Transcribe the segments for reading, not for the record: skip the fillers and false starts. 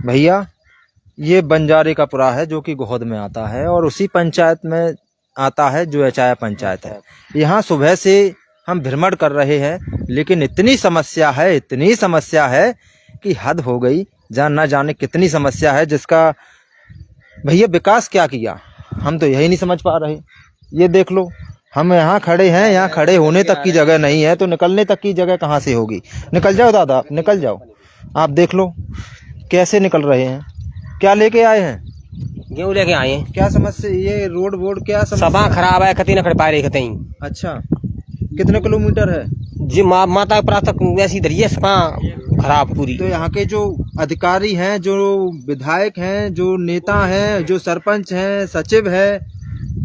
भैया ये बंजारे का पुरा है जो कि गोहद में आता है और उसी पंचायत में आता है जो एचाया पंचायत है। यहाँ सुबह से हम भ्रमण कर रहे हैं लेकिन इतनी समस्या है कि हद हो गई। न जाने कितनी समस्या है जिसका भैया विकास क्या किया हम तो यही नहीं समझ पा रहे। ये देख लो हम यहाँ खड़े हैं, यहाँ खड़े होने तक की जगह नहीं है तो निकलने तक की जगह कहाँ से होगी। निकल जाओ दादा, निकल जाओ। आप देख लो कैसे निकल रहे हैं। क्या लेके आए हैं? गेहूं लेके आए हैं। क्या समस्या? ये रोड वोड क्या समस्या? सभा खराब है, कती न खड़ पा रही कतई। अच्छा, कितने किलोमीटर है जी? माता प्रातक ऐसी दरिया सभा खराब पूरी। तो यहाँ के जो अधिकारी हैं, जो विधायक हैं, जो नेता हैं, जो सरपंच हैं, सचिव है,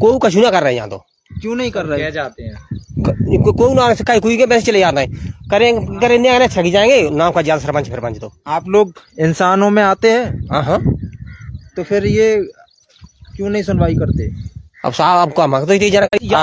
कोई कछु ना कर रहे हैं यहाँ तो। क्यों नहीं कर रहे? क्या जाते हैं कोई ना कोई के पैसे चले जाते हैं, करेंगे छगी जाएंगे नाम का जाल सरपंच फिरपंच। तो आप लोग इंसानों में आते हैं। हाँ, तो फिर ये क्यों नहीं सुनवाई करते? अब साहब आपको हम तो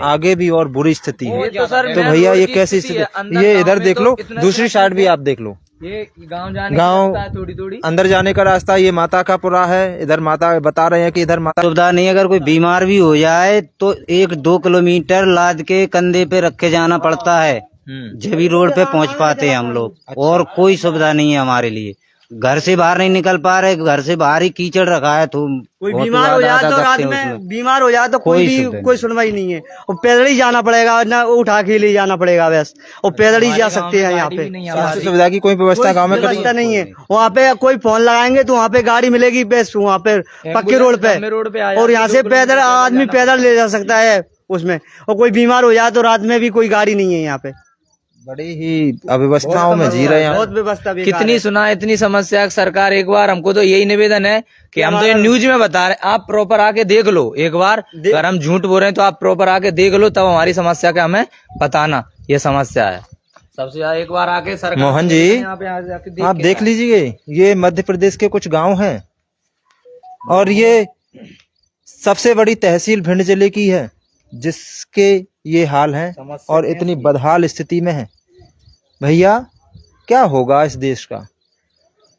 आगे भी और बुरी स्थिति है। तो भैया ये कैसी स्थिति? ये इधर देख लो, दूसरी साइड भी आप देख लो। ये गांव थोड़ी अंदर जाने का रास्ता ये माता का पुरा है। इधर माता बता रहे हैं कि इधर माता सुविधा नहीं। अगर कोई बीमार भी हो जाए तो 1-2 किलोमीटर लाद के कंधे पे रख के जाना पड़ता है, जब भी रोड पे पहुंच पाते हैं हम लोग। और कोई सुविधा नहीं है हमारे लिए। घर से बाहर नहीं निकल पा रहे, घर से बाहर ही कीचड़ रखा है। तो कोई बीमार हो जाए तो रात में बीमार हो जाए तो कोई सुनवाई नहीं है। और पैदल ही जाना पड़ेगा, ना उठा के ले जाना पड़ेगा बस। और पैदल ही जा सकते हैं। यहाँ पे सुविधा की कोई व्यवस्था गाँव में व्यवस्था नहीं है। वहाँ पे कोई फोन लगाएंगे तो वहाँ पे गाड़ी मिलेगी बस, वहाँ पे पक्के रोड पे। और यहाँ से पैदल आदमी पैदल ले जा सकता है उसमें। और कोई बीमार हो जाए तो रात में भी कोई गाड़ी नहीं है यहाँ पे। बड़ी ही अव्यवस्थाओं में जी रहे हैं। बहुत व्यवस्था कितनी सुना, इतनी समस्या। सरकार एक बार हमको तो यही निवेदन है कि हम तो ये न्यूज में बता रहे हैं, आप प्रॉपर आके देख लो एक बार। अगर हम झूठ बोल रहे हैं तो आप प्रॉपर आके देख लो, तब हमारी समस्या का हमें बताना ये समस्या है। सबसे ज्यादा एक बार आके सरकार मोहन जी आप देख लीजिए, ये मध्य प्रदेश के कुछ गाँव हैं और ये सबसे बड़ी तहसील भिंड जिले की है जिसके ये हाल है और इतनी बदहाल स्थिति में है। भैया क्या होगा इस देश का?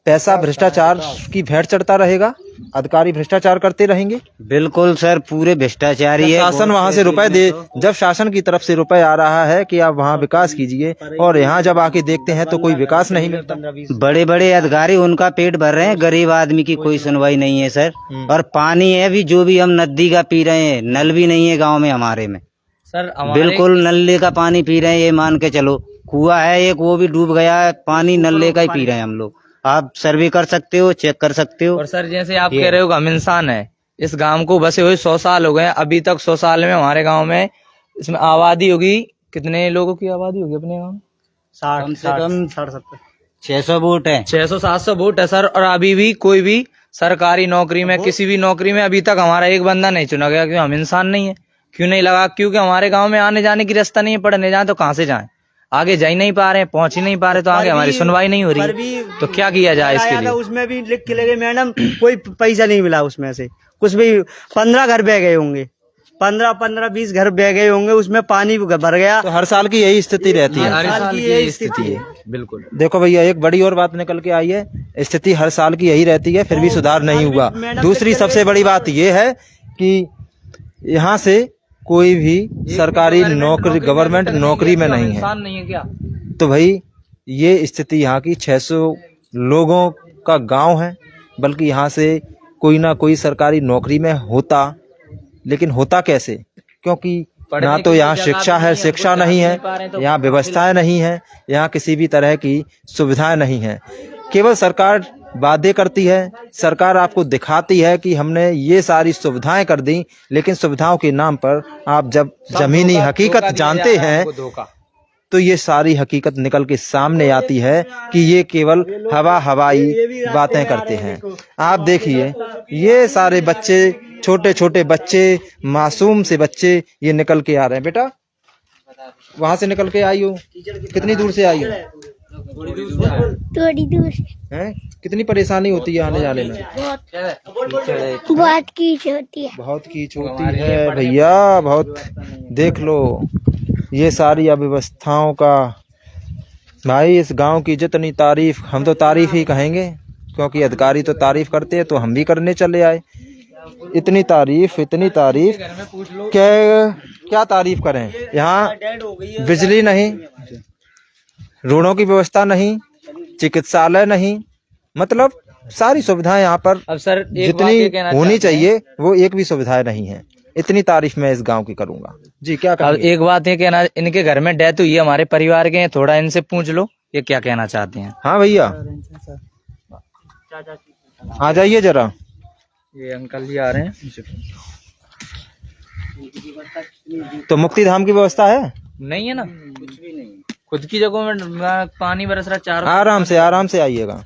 पैसा भ्रष्टाचार की भेंट चढ़ता रहेगा, अधिकारी भ्रष्टाचार करते रहेंगे। बिल्कुल सर, पूरे भ्रष्टाचारी है। शासन वहां से रुपए दे, जब शासन की तरफ से रुपए आ रहा है कि आप वहां विकास कीजिए और यहाँ जब आके देखते हैं तो कोई विकास नहीं मिलता। बड़े बड़े अधिकारी उनका पेट भर रहे हैं, गरीब आदमी की कोई सुनवाई नहीं है सर। और पानी है भी जो भी हम नदी का पी रहे हैं, नल भी नहीं है गाँव में हमारे में सर। बिल्कुल नल्ले का पानी पी रहे हैं, ये मान के चलो। कुआं है एक, वो भी डूब गया है, पानी नल्ले का ही पी रहे हैं हम लोग। आप सर्वे कर सकते हो, चेक कर सकते हो। और सर जैसे आप कह रहे हो हम इंसान है, इस गांव को बसे हुए 100 साल हो गए। अभी तक 100 साल में हमारे गांव में इसमें आबादी होगी, कितने लोगों की आबादी होगी अपने गाँव में? 600 वोट है, 600-700 वोट है सर। और अभी भी कोई भी सरकारी नौकरी में, किसी भी नौकरी में अभी तक हमारा एक बंदा नहीं चुना गया। क्यों? हम इंसान नहीं है। क्यों नहीं लगा? क्योंकि हमारे गांव में आने जाने की रास्ता नहीं है। पढ़ने जाए तो कहाँ से जाएं? आगे जा ही नहीं पा रहे हैं, पहुंच ही नहीं पा रहे, तो आगे हमारी सुनवाई नहीं हो रही। तो क्या किया जाए इसके लिए? उसमें भी लिख के लगे मैडम, कोई पैसा नहीं मिला उसमें से। कुछ भी 15 घर बह गए होंगे, 15-20 घर बह गए होंगे, उसमें पानी भर गया। तो हर साल की यही स्थिति रहती है। हर साल की यही स्थिति है। बिल्कुल। देखो भैया एक बड़ी और बात निकल के आई है, स्थिति हर साल की यही रहती है, फिर भी सुधार नहीं हुआ। दूसरी सबसे बड़ी बात ये है कि यहाँ से कोई भी सरकारी नौकरी, गवर्नमेंट नौकरी में नहीं है क्या? तो भाई ये स्थिति यहाँ की 600 लोगों का गांव है, बल्कि यहाँ से कोई ना कोई सरकारी नौकरी में होता, लेकिन होता कैसे? क्योंकि ना तो यहाँ शिक्षा है, शिक्षा नहीं है, यहाँ व्यवस्थाएं नहीं है, यहाँ किसी भी तरह की सुविधाएं नहीं है। केवल सरकार वादे करती है, सरकार आपको दिखाती है कि हमने ये सारी सुविधाएं कर दी, लेकिन सुविधाओं के नाम पर आप जब जमीनी हकीकत जानते हैं तो ये सारी हकीकत निकल के सामने आती है कि ये केवल हवाई बातें करते हैं। आप देखिए ये सारे बच्चे, छोटे छोटे बच्चे, मासूम से बच्चे ये निकल के आ रहे हैं। बेटा वहां से निकल के आई हो? कितनी दूर से आई हो? थोड़ी दूर हैं? कितनी परेशानी होती है आने जाने में? बहुत कीच होती है। बहुत कीच होती है भैया, बहुत। देख लो ये सारी अव्यवस्थाओं का। भाई इस गांव की जितनी तारीफ, हम तो तारीफ ही कहेंगे क्योंकि अधिकारी तो तारीफ करते हैं तो हम भी करने चले आए। इतनी तारीफ क्या तारीफ करें। यहाँ बिजली नहीं, रोडों की व्यवस्था नहीं, चिकित्सालय नहीं, मतलब सारी सुविधाएं यहाँ पर अब सर एक बात ये जितनी कहना होनी चाहते हैं। चाहिए वो एक भी सुविधाएं नहीं है। इतनी तारीफ मैं इस गांव की करूंगा। जी क्या अब कहेंगे? एक बात ये कहना, इनके घर में डेथ हुई है, हमारे परिवार के हैं, थोड़ा इनसे पूछ लो ये क्या कहना चाहते हैं। हाँ भैया आ जाइए जरा। ये अंकल जी आ रहे हैं। तो मुक्ति धाम की व्यवस्था है? नहीं है ना, कुछ भी नहीं, खुद की जगहों में पानी बरस रहा चारों। आराम से आइएगा।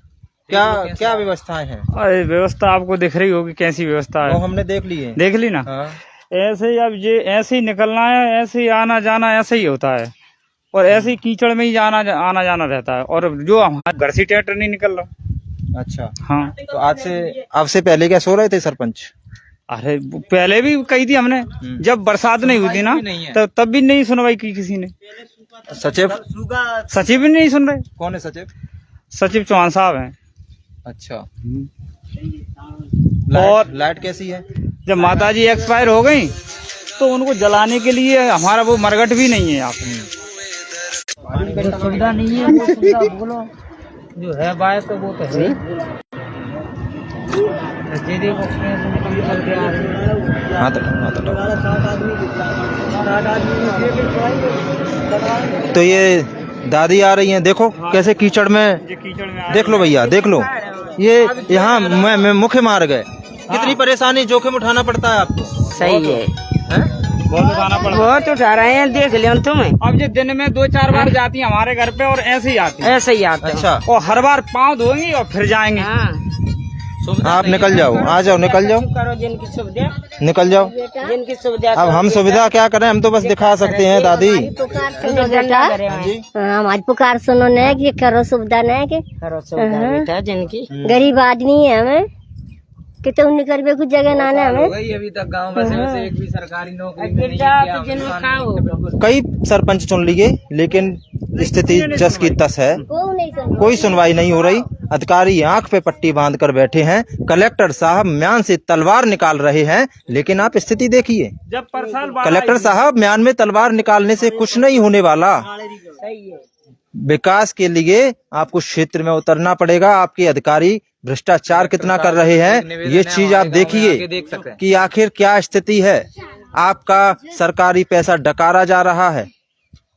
क्या व्यवस्थाएं हैं? अरे व्यवस्था आपको दिख रही होगी कैसी व्यवस्था वो है, हमने देख ली है। देख ली ना। हाँ। ऐसे ही अब ये ऐसे ही निकलना है, ऐसे ही आना जाना ऐसे ही होता है, और ऐसे ही कीचड़ में ही आना जाना रहता है, और जो हमारे घर से ट्रैक्टर नहीं निकल रहा। अच्छा, हाँ, तो आज से पहले क्या सो रहे थे सरपंच? अरे पहले भी कही थी हमने, जब बरसात नहीं हुई थी ना तब भी नहीं सुनवाई की किसी ने। सचिव भी नहीं सुन रहे। कौन है सचिव? सचिव चौहान साहब हैं। अच्छा। और लाइट कैसी है? जब माताजी एक्सपायर हो गई तो उनको जलाने के लिए हमारा वो मरघट भी नहीं है यहाँ पे। सुविधा नहीं है, वो सुविधा बोलो जो है बात तो वो तो है। तो ये दादी आ रही हैं, देखो कैसे कीचड़ में, देख लो भैया, देख लो। ये यहाँ मैं मुख्य मार्ग है, कितनी परेशानी जोखिम उठाना पड़ता है आपको। सही है, बहुत उठाना पड़ा। बहुत उठा रहे हैं, देख लिया तुम्हें। अब ये दिन में 2-4 बार जाती है हमारे घर पे, और ऐसे ही आती है। ऐसे ही आता है। अच्छा, और हर बार पाँव धोएंगी और फिर जाएंगे। हाँ। आप निकल जाओ, आ जाओ, निकल जाओ, करो जिनकी सुविधा, निकल जाओ। जिनकी सुविधा। अब हम सुविधा क्या करें, हम तो बस दिखा सकते हैं दादी। सुनो बेटा, हमारी पुकार सुनो न कि करो सुविधा न के करो सुविधा बेटा, जिनकी गरीब आदमी है हमें कि तुम निकल भी कुछ जगह ना ना हमें। अभी तक गांव में से एक भी सरकारी नौकरी कई सरपंच चुन लिए लेकिन स्थिति जस की तस है, कोई सुनवाई नहीं हो रही। अधिकारी आंख पे पट्टी बांध कर बैठे हैं, कलेक्टर साहब म्यान से तलवार निकाल रहे हैं, लेकिन आप स्थिति देखिए। जब परसाल कलेक्टर साहब, म्यान में तलवार निकालने से कुछ नहीं होने वाला। विकास के लिए आपको क्षेत्र में उतरना पड़ेगा। आपके अधिकारी भ्रष्टाचार कितना कर रहे हैं, ये चीज आप देखिए कि आखिर क्या स्थिति है। आपका सरकारी पैसा डकारा जा रहा है।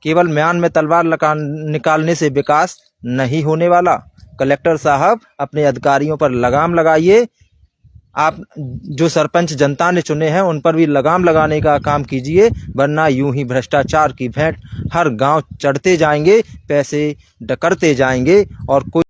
केवल म्यान में तलवार निकालने से विकास नहीं होने वाला। कलेक्टर साहब, अपने अधिकारियों पर लगाम लगाइए। आप जो सरपंच जनता ने चुने हैं उन पर भी लगाम लगाने का काम कीजिए, वरना यूं ही भ्रष्टाचार की भेंट हर गांव चढ़ते जाएंगे, पैसे डकरते जाएंगे और कोई